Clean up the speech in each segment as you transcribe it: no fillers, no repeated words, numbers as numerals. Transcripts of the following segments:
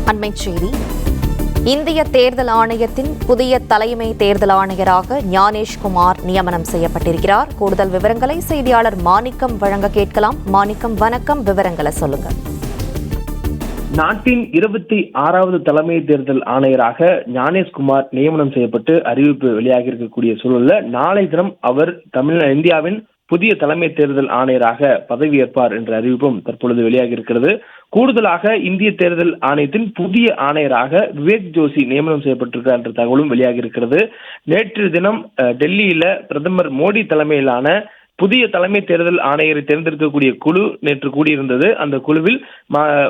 அண்மைச் செய்தி. இந்திய தேர்தல் ஆணையத்தின் புதிய தலைமை தேர்தல் ஆணையராக ஞானேஷ்குமார் நியமனம் செய்யப்பட்டிருக்கிறார். கூடுதல் விவரங்களை செய்தியாளர் மாணிக்கம் வழங்க கேட்கலாம். மாணிக்கம், வணக்கம். விவரங்களை சொல்லுங்க. நாட்டின் 26வது தலைமை தேர்தல் ஆணையராக ஞானேஷ்குமார் நியமனம் செய்யப்பட்டு அறிவிப்பு வெளியாகி இருக்கக்கூடிய சூழல்ல நாளை தினம் அவர் இந்தியாவின் புதிய தலைமை தேர்தல் ஆணையராக பதவியேற்பார் என்ற அறிவிப்பும் தற்பொழுது வெளியாகி இருக்கிறது. கூடுதலாக இந்திய தேர்தல் ஆணையத்தின் புதிய ஆணையராக விவேக் ஜோஷி நியமனம் செய்யப்பட்டிருக்கிறார் என்ற தகவலும் வெளியாகி இருக்கிறது. நேற்று தினம் டெல்லியில பிரதமர் மோடி தலைமையிலான புதிய தலைமை தேர்தல் ஆணையரை தேர்ந்தெடுக்கக்கூடிய குழு நேற்று கூடியிருந்தது. அந்த குழுவில்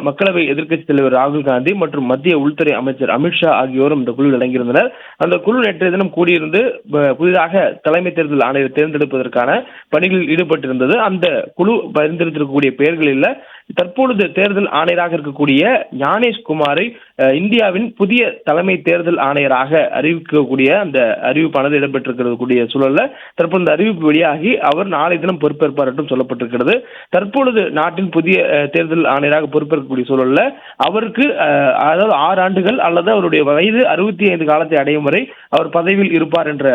மக்களவை எதிர்க்கட்சித் தலைவர் ராகுல் காந்தி மற்றும் மத்திய உள்துறை அமைச்சர் அமித்ஷா ஆகியோரும் இந்த குழுவில் அடங்கியிருந்தனர். அந்த குழு நேற்றைய தினம் கூடியிருந்து புதிதாக தலைமை தேர்தல் ஆணையரை தேர்ந்தெடுப்பதற்கான பணிகளில் ஈடுபட்டிருந்தது. அந்த குழு பரிந்துரைத்திருக்கக்கூடிய பெயர்களில் தற்பொழுது தேர்தல் ஆணையராக இருக்கக்கூடிய ஞானேஷ்குமாரை இந்தியாவின் புதிய தலைமை தேர்தல் ஆணையராக அறிவிக்கக்கூடிய அந்த அறிவிப்பானது இடம்பெற்றிருக்கக்கூடிய சூழல்ல தற்போது இந்த அறிவிப்பு வெளியாகி அவர் நாளை தினம் பொறுப்பேற்பார் என்றும் சொல்லப்பட்டிருக்கிறது. தற்பொழுது நாட்டின் புதிய தேர்தல் ஆணையராக பொறுப்பேற்கக்கூடிய சூழல்ல அவருக்கு அதாவது 6 ஆண்டுகள் அல்லது அவருடைய வயது 65 காலத்தை அடையும் வரை அவர் பதவியில் இருப்பார் என்ற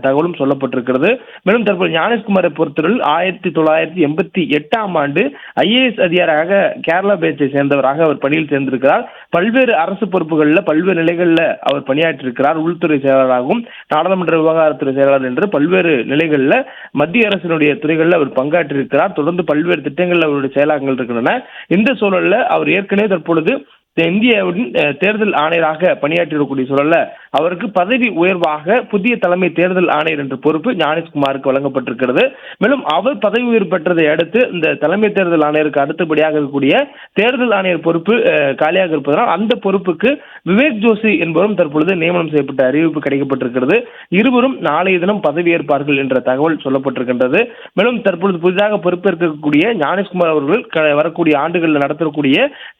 தகவலும் சொல்லப்பட்டிருக்கிறது. மேலும் தற்போது ஞானேஷ்குமாரை பொறுத்தவரையில் 1988ஆம் ஆண்டு IAS அதிகாரியாக கேரளா பேச்சை சேர்ந்தவராக அவர் பணியில் சேர்ந்திருக்கிறார். பல்வேறு அரசு பொறுப்புகளில் பல்வேறு நிலைகளில் அவர் பணியாற்றியிருக்கிறார். உள்துறை செயலாளராகவும் நாடாளுமன்ற விவகாரத்துறை செயலாளர் என்று பல்வேறு நிலைகளில் மத்திய அரசினுடைய துறைகளில் அவர் பங்காற்றியிருக்கிறார். தொடர்ந்து பல்வேறு திட்டங்களில் அவருடைய செயலாக்கங்கள் இருக்கின்றன. இந்த சூழலில் அவர் ஏற்கனவே தற்பொழுது இந்தியாவின் தேர்தல் ஆணையராக பணியாற்றியிருக்கக்கூடிய சூழல்ல அவருக்கு பதவி உயர்வாக புதிய தலைமை தேர்தல் ஆணையர் என்ற பொறுப்பு ஞானேஷ்குமாருக்கு வழங்கப்பட்டிருக்கிறது. மேலும் அவர் பதவி உயர்வு பெற்றதை அடுத்து இந்த தலைமை தேர்தல் ஆணையருக்கு அடுத்தபடியாக இருக்கக்கூடிய தேர்தல் ஆணையர் பொறுப்பு காலியாக இருப்பதனால் அந்த பொறுப்புக்கு விவேக் ஜோஷி என்பவரும் தற்பொழுது நியமனம் செய்யப்பட்ட அறிவிப்பு கிடைக்கப்பட்டிருக்கிறது. இருவரும் நாளைய தினம் பதவியேற்பார்கள் என்ற தகவல் சொல்லப்பட்டிருக்கின்றது. மேலும் தற்பொழுது புதிதாக பொறுப்பேற்கக்கூடிய ஞானேஷ்குமார் அவர்கள் வரக்கூடிய ஆண்டுகளில் நடத்தக்கூடிய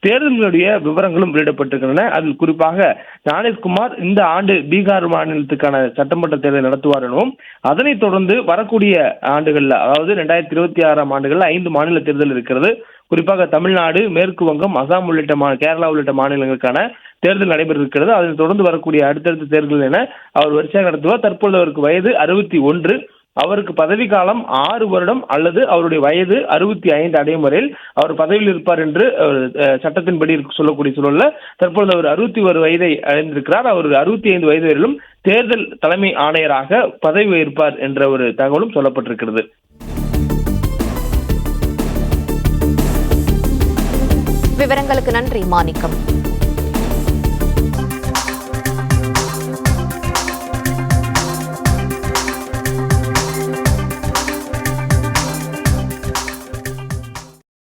தேர்தல்களுடைய விவரங்களும் வெளியிடப்பட்டிருக்கின்றன. அதில் குறிப்பாக ஞானேஷ்குமார் இந்த ஆண்டு பீகார் மாநிலத்துக்கான சட்டமன்ற தேர்தலை நடத்துவார் எனவும் அதனைத் தொடர்ந்து வரக்கூடிய ஆண்டுகளில் அதாவது 2026ஆம் ஆண்டுகளில் 5 மாநில தேர்தல் இருக்கிறது. குறிப்பாக தமிழ்நாடு, மேற்கு வங்கம், அசாம் உள்ளிட்ட கேரளா உள்ளிட்ட மாநிலங்களுக்கான தேர்தல் நடைபெற இருக்கிறது. அதனைத் தொடர்ந்து வரக்கூடிய அடுத்தடுத்த தேர்தல் என அவர் வரிசையாக நடத்துவார். தற்பொழுது அவருக்கு வயது 61. அவருக்கு பதவி காலம் 6 வருடம் அல்லது அவருடைய வயது 65 அடையும் வரையில் அவர் பதவியில் இருப்பார் என்று சட்டத்தின்படி சொல்லக்கூடிய சூழல்ல தற்பொழுது அவர் 61 வயதை அடைந்திருக்கிறார். அவர் 65 வயது வரையிலும் தேர்தல் தலைமை ஆணையராக பதவி ஏற்பார் என்ற ஒரு தகவலும் சொல்லப்பட்டிருக்கிறது. விவரங்களுக்கு நன்றி மாணிக்கம்.